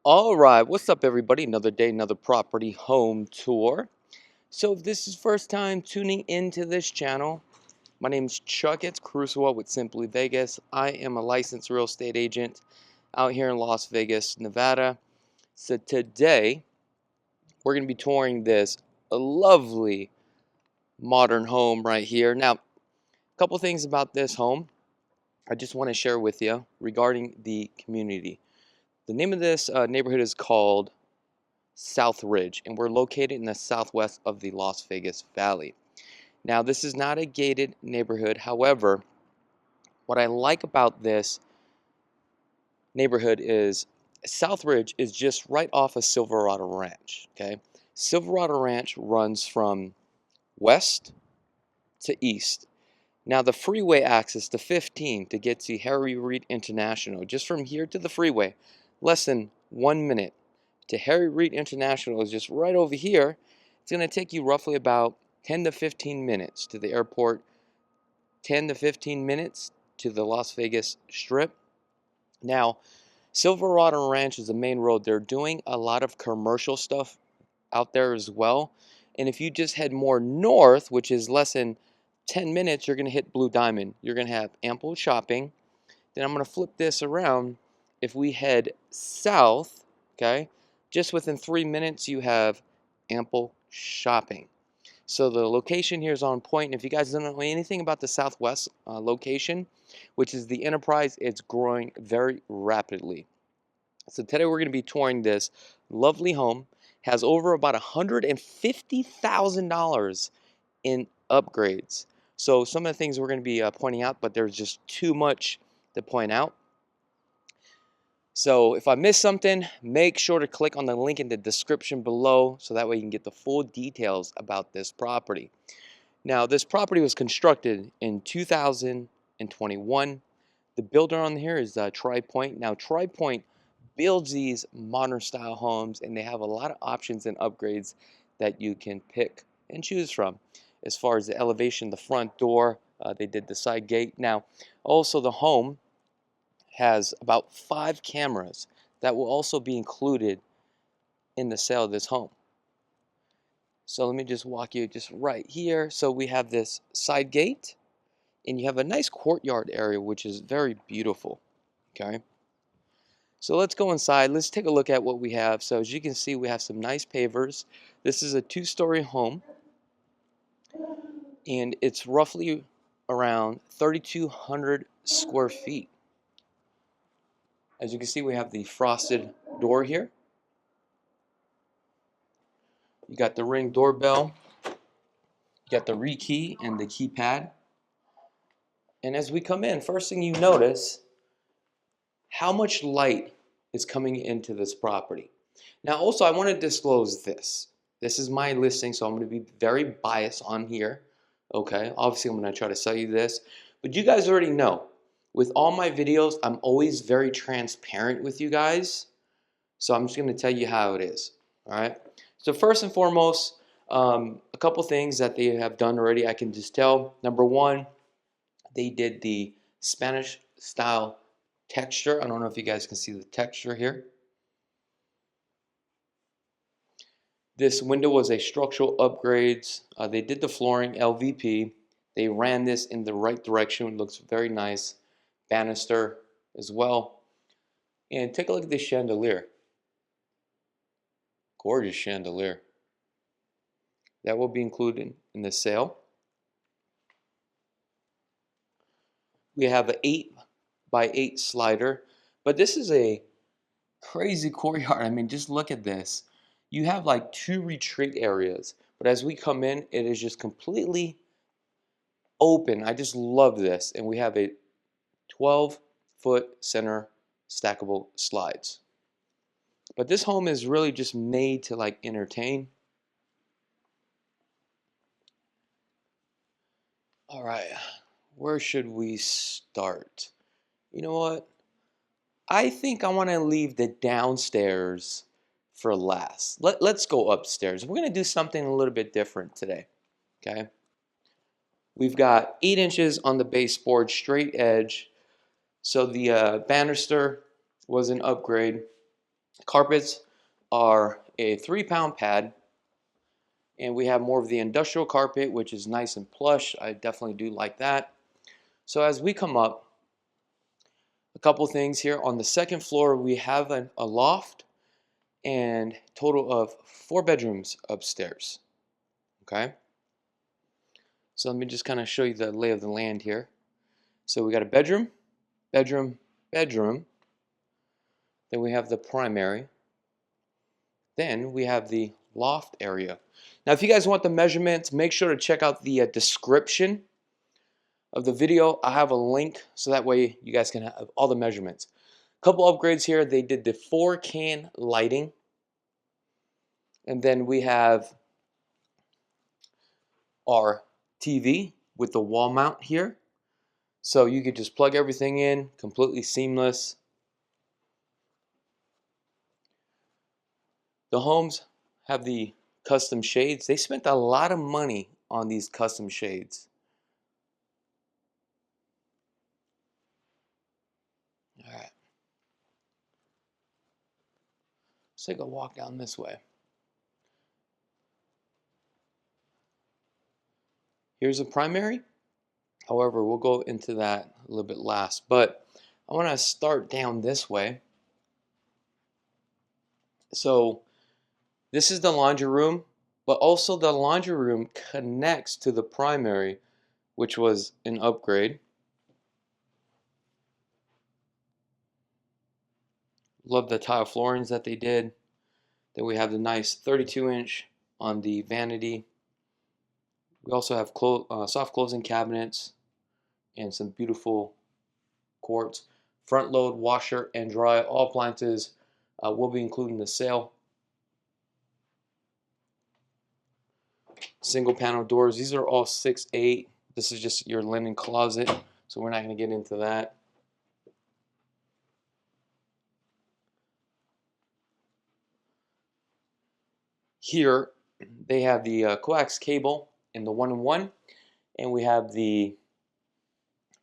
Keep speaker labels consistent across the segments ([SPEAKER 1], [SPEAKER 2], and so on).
[SPEAKER 1] All right, what's up, everybody? Another day, another property home tour. So, if this is first time tuning into this channel, my name is Chakits, Krulsawat with Simply Vegas. I am a licensed real estate agent out here in Las Vegas, Nevada. So today, we're going to be touring this lovely modern home right here. Now, a couple things about this home I just want to share with you regarding the community. The name of this neighborhood is called South Ridge, and we're located in the southwest of the Las Vegas Valley. Now, this is not a gated neighborhood. However, what I like about this neighborhood is South Ridge is just right off of Silverado Ranch. Okay, Silverado Ranch runs from west to east. Now, the freeway access to 15 to get to Harry Reid International, just from here to the freeway, less than 1 minute. To Harry Reid International is just right over here. It's going to take you roughly about 10 to 15 minutes to the airport, 10 to 15 minutes to the Las Vegas Strip. Now, Silverado Ranch is the main road. They're doing a lot of commercial stuff out there as well. And if you just head more north, which is less than 10 minutes, you're going to hit Blue Diamond. You're going to have ample shopping. Then I'm going to flip this around. If we head south, okay, just within 3 minutes, you have ample shopping. So the location here is on point. And if you guys don't know anything about the southwest location, which is the Enterprise, it's growing very rapidly. So today we're going to be touring this lovely home. Has over about $150,000 in upgrades. So some of the things we're going to be pointing out, but there's just too much to point out. So if I miss something, make sure to click on the link in the description below so that way you can get the full details about this property. Now, this property was constructed in 2021. The builder on here is Tri Pointe. Now, Tri Pointe builds these modern style homes, and they have a lot of options and upgrades that you can pick and choose from. As far as the elevation, the front door, they did the side gate. Now, also the home has about 5 cameras that will also be included in the sale of this home. So let me just walk you just right here. So we have this side gate, and you have a nice courtyard area, which is very beautiful. Okay. So let's go inside. Let's take a look at what we have. So as you can see, we have some nice pavers. This is a 2-story home, and it's roughly around 3,200 square feet. As you can see, we have the frosted door here. You got the Ring doorbell. You got the rekey and the keypad. And as we come in, first thing you notice, how much light is coming into this property. Now, also, I want to disclose this. This is my listing, so I'm going to be very biased on here. Okay, obviously, I'm going to try to sell you this. But you guys already know, with all my videos, I'm always very transparent with you guys. So I'm just going to tell you how it is. All right. So first and foremost, a couple things that they have done already, I can just tell. Number one, they did the Spanish style texture. I don't know if you guys can see the texture here. This window was a structural upgrades. They did the flooring, LVP. They ran this in the right direction. It looks very nice. Bannister as well. And take a look at this chandelier. Gorgeous chandelier. That will be included in the sale. We have an 8x8 slider, but this is a crazy courtyard. I mean, just look at this. You have like 2 retreat areas, but as we come in, it is just completely open. I just love this. And we have a 12-foot center stackable slides. But this home is really just made to like entertain. All right, where should we start? You know what? I think I want to leave the downstairs for last. Let's go upstairs. We're going to do something a little bit different today. Okay. We've got 8 inches on the baseboard, straight edge. So the banister was an upgrade. Carpets are a 3-pound pad, and we have more of the industrial carpet, which is nice and plush. I definitely do like that. So as we come up, a couple things here. On the second floor, we have a loft and total of 4 bedrooms upstairs. Okay. So let me just kind of show you the lay of the land here. So we got a bedroom, bedroom, bedroom. Then we have the primary. Then we have the loft area. Now, if you guys want the measurements, make sure to check out the description of the video. I have a link so that way you guys can have all the measurements. Couple upgrades here. They did the 4-can lighting. And then we have our TV with the wall mount here. So you could just plug everything in, completely seamless. The homes have the custom shades. They spent a lot of money on these custom shades. All right. Let's take a walk down this way. Here's a primary. However, we'll go into that a little bit last. But I want to start down this way. So this is the laundry room, but also the laundry room connects to the primary, which was an upgrade. Love the tile floorings that they did. Then we have the nice 32-inch on the vanity. We also have soft closing cabinets and some beautiful quartz. Front load, washer, and dry. All appliances will be included in the sale. Single panel doors. These are all 6'8". This is just your linen closet, so we're not going to get into that. Here they have the coax cable in the 1-in-1, and we have the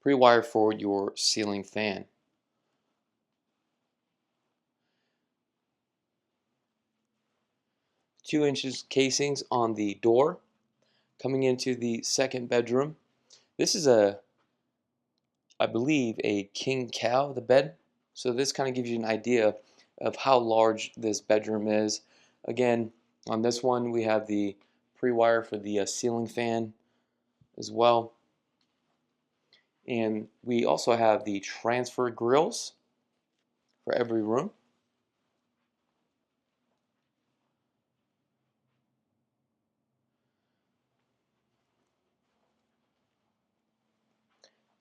[SPEAKER 1] pre-wire for your ceiling fan. Two-inch casings on the door. Coming into the second bedroom. This is I believe, a king cow, the bed. So this kind of gives you an idea of how large this bedroom is. Again, on this one we have the pre-wire for the ceiling fan as well. And we also have the transfer grills for every room.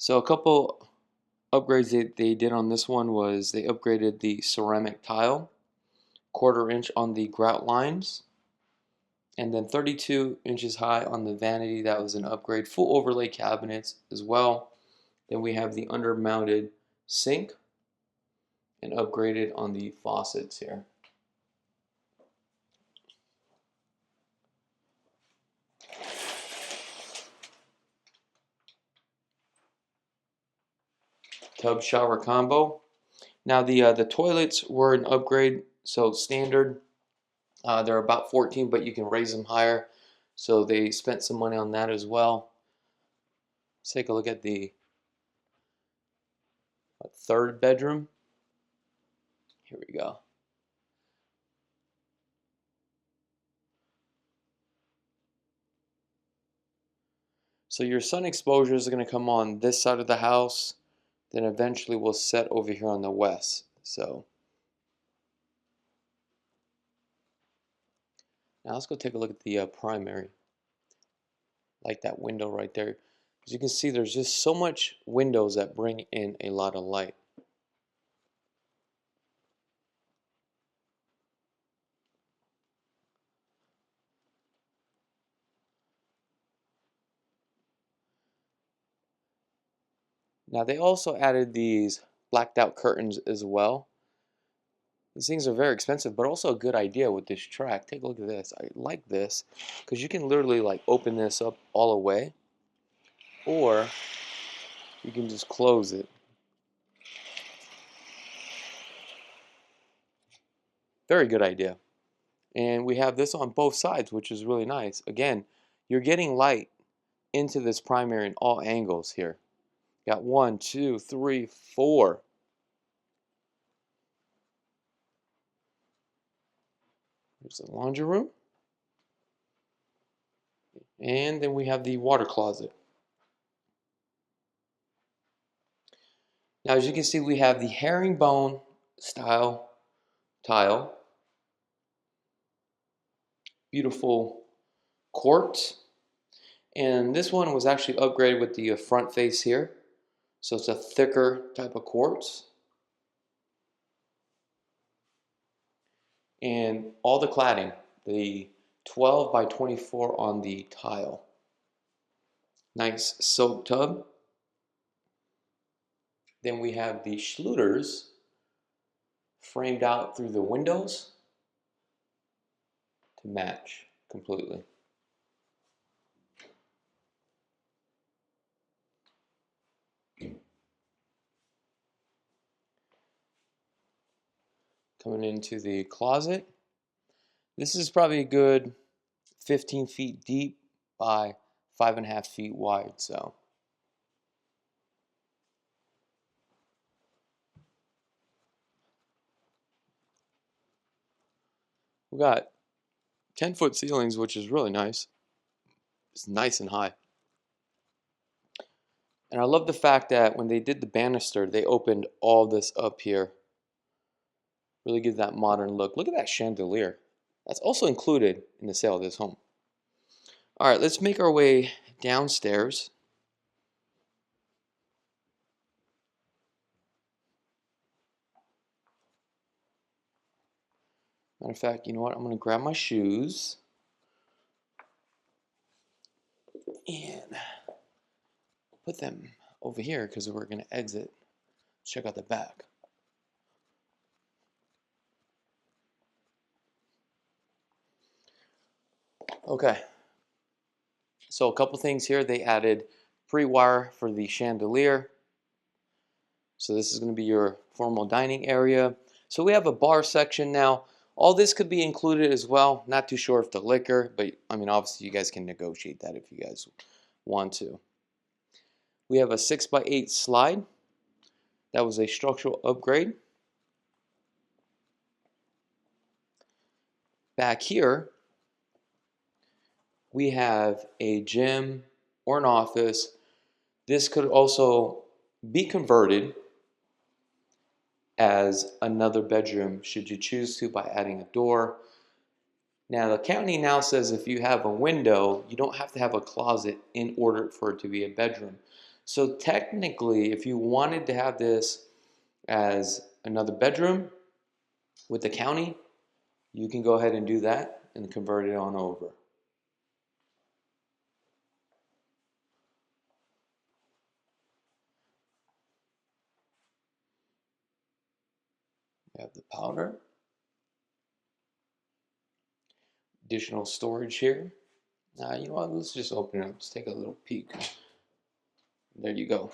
[SPEAKER 1] So a couple upgrades that they did on this one was they upgraded the ceramic tile, 1/4 inch on the grout lines, and then 32 inches high on the vanity. That was an upgrade. Full overlay cabinets as well. Then we have the under-mounted sink and upgraded on the faucets here. Tub shower combo. Now the toilets were an upgrade, so standard. They're about 14, but you can raise them higher. So they spent some money on that as well. Let's take a look at the third bedroom. Here we go. So your sun exposure is going to come on this side of the house, then eventually will set over here on the west. So now let's go take a look at the primary. Like that window right there. As you can see, there's just so much windows that bring in a lot of light. Now they also added these blacked out curtains as well. These things are very expensive, but also a good idea with this track. Take a look at this. I like this because you can literally like open this up all the way, or you can just close it. Very good idea. And we have this on both sides, which is really nice. Again, you're getting light into this primary in all angles here. Got 1, 2, 3, 4. There's the laundry room. And then we have the water closet. Now, as you can see, we have the herringbone style tile. Beautiful quartz. And this one was actually upgraded with the front face here. So it's a thicker type of quartz. And all the cladding, the 12 by 24 on the tile. Nice soap tub. Then we have the Schluters framed out through the windows to match completely. Coming into the closet. This is probably a good 15 feet deep by 5.5 feet wide. So we got 10-foot ceilings, which is really nice. It's nice and high. And I love the fact that when they did the banister, they opened all this up here. Really gives that modern look. Look at that chandelier. That's also included in the sale of this home. All right, let's make our way downstairs. Matter of fact, you know what? I'm going to grab my shoes and put them over here because we're going to exit. Check out the back. Okay. So a couple things here. They added pre-wire for the chandelier. So this is going to be your formal dining area. So we have a bar section now. All this could be included as well. Not too sure if the liquor, but I mean, obviously you guys can negotiate that if you guys want to. We have a 6x8 slide. That was a structural upgrade. Back here, we have a gym or an office. This could also be converted as another bedroom should you choose to by adding a door. Now the county now says if you have a window, you don't have to have a closet in order for it to be a bedroom. So technically, if you wanted to have this as another bedroom with the county, you can go ahead and do that and convert it on over. We have the powder. Additional storage here. Now, you know what? Let's just open it up. Let's take a little peek. There you go.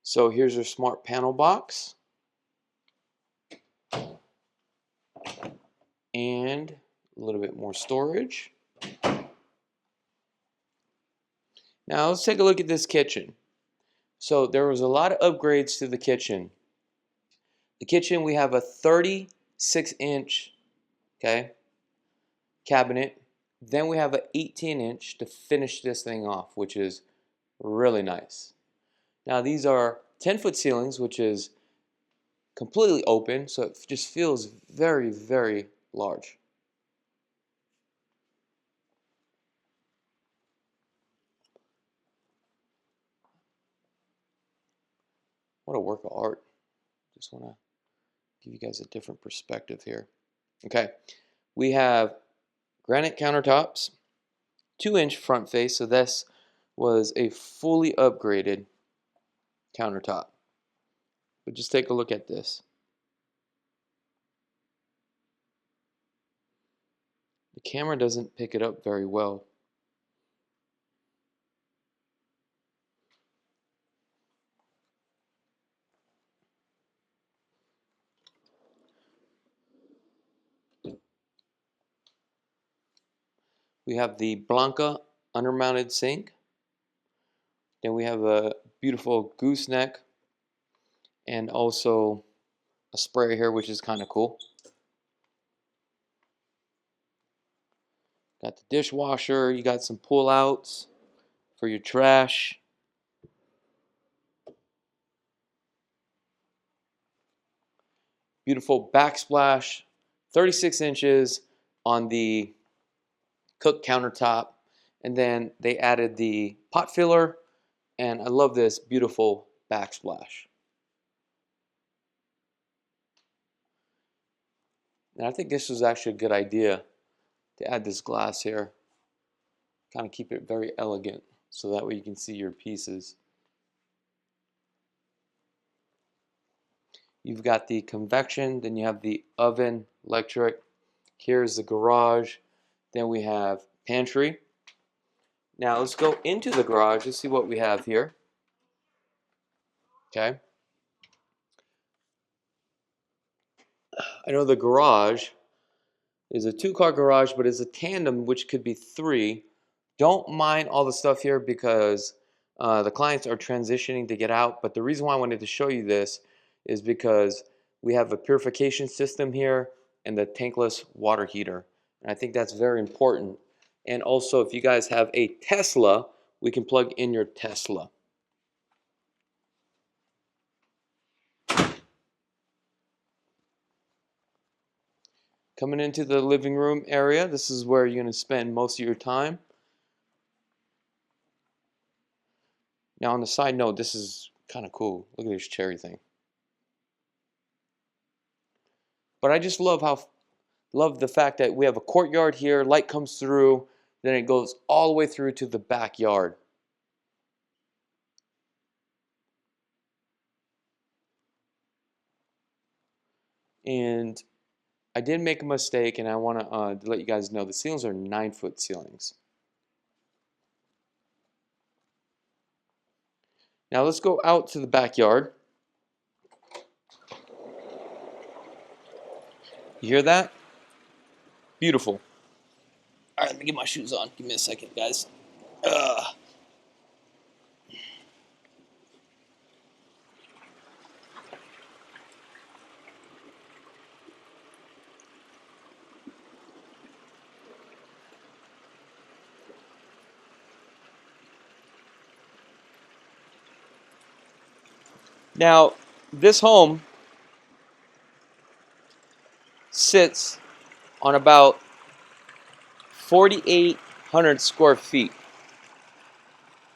[SPEAKER 1] So here's your smart panel box. And a little bit more storage. Now let's take a look at this kitchen. So there was a lot of upgrades to the kitchen. The kitchen, we have a 36-inch, okay, cabinet. Then we have an 18-inch to finish this thing off, which is really nice. Now these are 10-foot ceilings, which is completely open, so it just feels very, very large. What a work of art. Just want to give you guys a different perspective here. Okay, we have granite countertops, 2-inch front face, so this was a fully upgraded countertop. But just take a look at this. The camera doesn't pick it up very well. We have the Blanca undermounted sink. Then we have a beautiful gooseneck and also a sprayer here, which is kind of cool. Got the dishwasher. You got some pull outs for your trash. Beautiful backsplash, 36 inches on the cook countertop. And then they added the pot filler. And I love this beautiful backsplash. And I think this was actually a good idea to add this glass here. Kind of keep it very elegant so that way you can see your pieces. You've got the convection, then you have the oven, electric. Here's the garage. Then we have pantry. Now let's go into the garage and see what we have here. Okay. I know the garage is a 2-car garage, but it's a tandem, which could be 3. Don't mind all the stuff here because the clients are transitioning to get out. But the reason why I wanted to show you this is because we have a purification system here and the tankless water heater. And I think that's very important. And also, if you guys have a Tesla, we can plug in your Tesla. Coming into the living room area, this is where you're going to spend most of your time. Now, on the side note, this is kind of cool. Look at this cherry thing. But I just love the fact that we have a courtyard here, light comes through, then it goes all the way through to the backyard. And I did make a mistake, and I want to let you guys know the ceilings are 9-foot ceilings. Now let's go out to the backyard. You hear that? Beautiful. All right, let me get my shoes on. Give me a second, guys. Now, this home sits on about 4,800 square feet.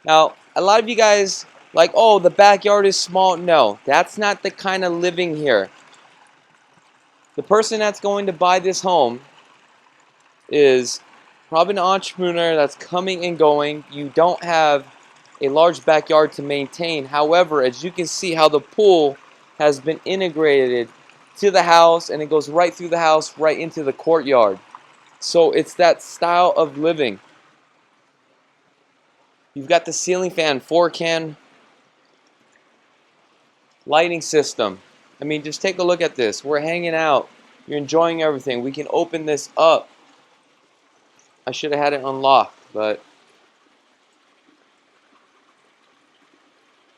[SPEAKER 1] Now, a lot of you guys like, oh, the backyard is small. No, that's not the kind of living here. The person that's going to buy this home is probably an entrepreneur that's coming and going. You don't have a large backyard to maintain. However, as you can see how the pool has been integrated to the house, and it goes right through the house, right into the courtyard. So it's that style of living. You've got the ceiling fan, 4-can lighting system. I mean, just take a look at this. We're hanging out. You're enjoying everything. We can open this up. I should have had it unlocked, but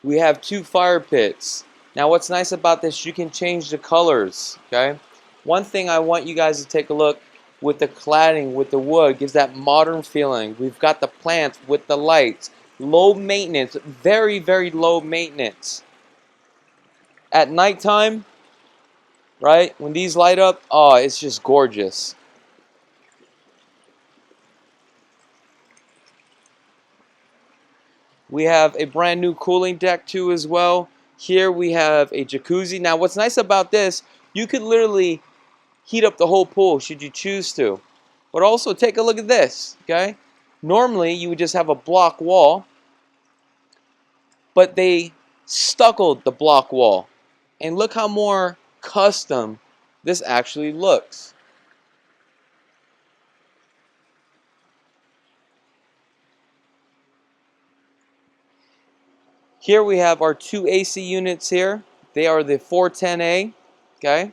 [SPEAKER 1] we have 2 fire pits. Now, what's nice about this, you can change the colors, okay? One thing I want you guys to take a look with the cladding, with the wood, gives that modern feeling. We've got the plants with the lights. Low maintenance, very, very low maintenance. At nighttime, right, when these light up, oh, it's just gorgeous. We have a brand new cooling deck too as well. Here we have a jacuzzi. Now what's nice about this, you could literally heat up the whole pool should you choose to. But also take a look at this, okay? Normally you would just have a block wall, but they stuccoed the block wall. And look how more custom this actually looks. Here we have our 2 AC units here. They are the 410A, okay?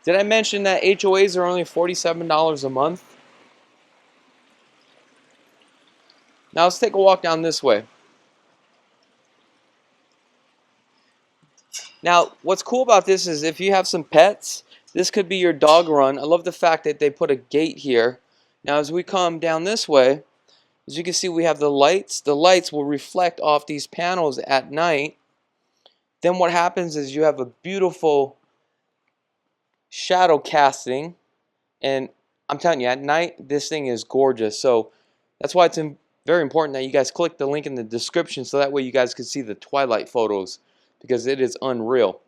[SPEAKER 1] Did I mention that HOAs are only $47 a month? Now let's take a walk down this way. Now, what's cool about this is if you have some pets, this could be your dog run. I love the fact that they put a gate here. Now, as we come down this way, as you can see, we have the lights. The lights will reflect off these panels at night. Then what happens is you have a beautiful shadow casting. And I'm telling you, at night, this thing is gorgeous. So that's why it's very important that you guys click the link in the description so that way you guys can see the twilight photos, because it is unreal.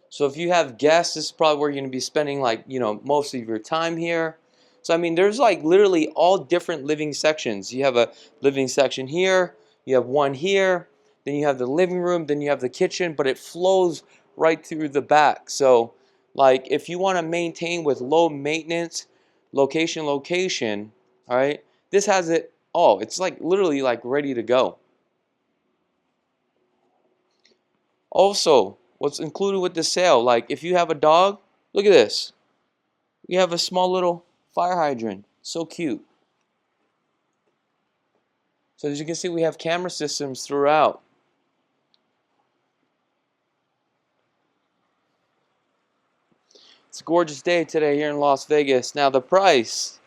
[SPEAKER 1] So if you have guests, this is probably where you're going to be spending, like, most of your time here. So I mean, there's like literally all different living sections. You have a living section here, you have one here, then you have the living room, then you have the kitchen, but it flows right through the back. So like if you want to maintain with low maintenance, location, all right, this has it all. It's like literally like ready to go. Also, what's included with the sale, like if you have a dog, look at this. You have a small little fire hydrant. So cute. So as you can see, we have camera systems throughout. It's a gorgeous day today here in Las Vegas. Now the price,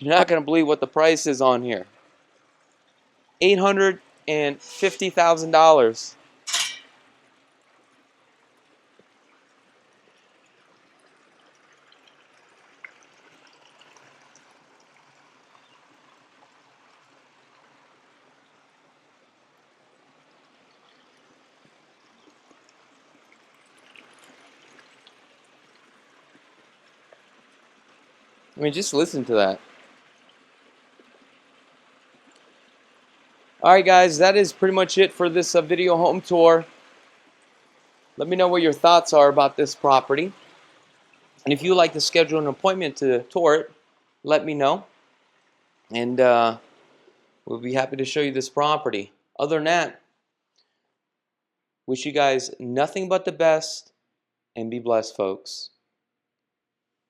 [SPEAKER 1] you're not going to believe what the price is on here. $850,000. I mean, just listen to that. Alright guys, that is pretty much it for this video home tour. Let me know what your thoughts are about this property. And if you'd like to schedule an appointment to tour it, let me know. And we'll be happy to show you this property. Other than that, wish you guys nothing but the best, and be blessed, folks.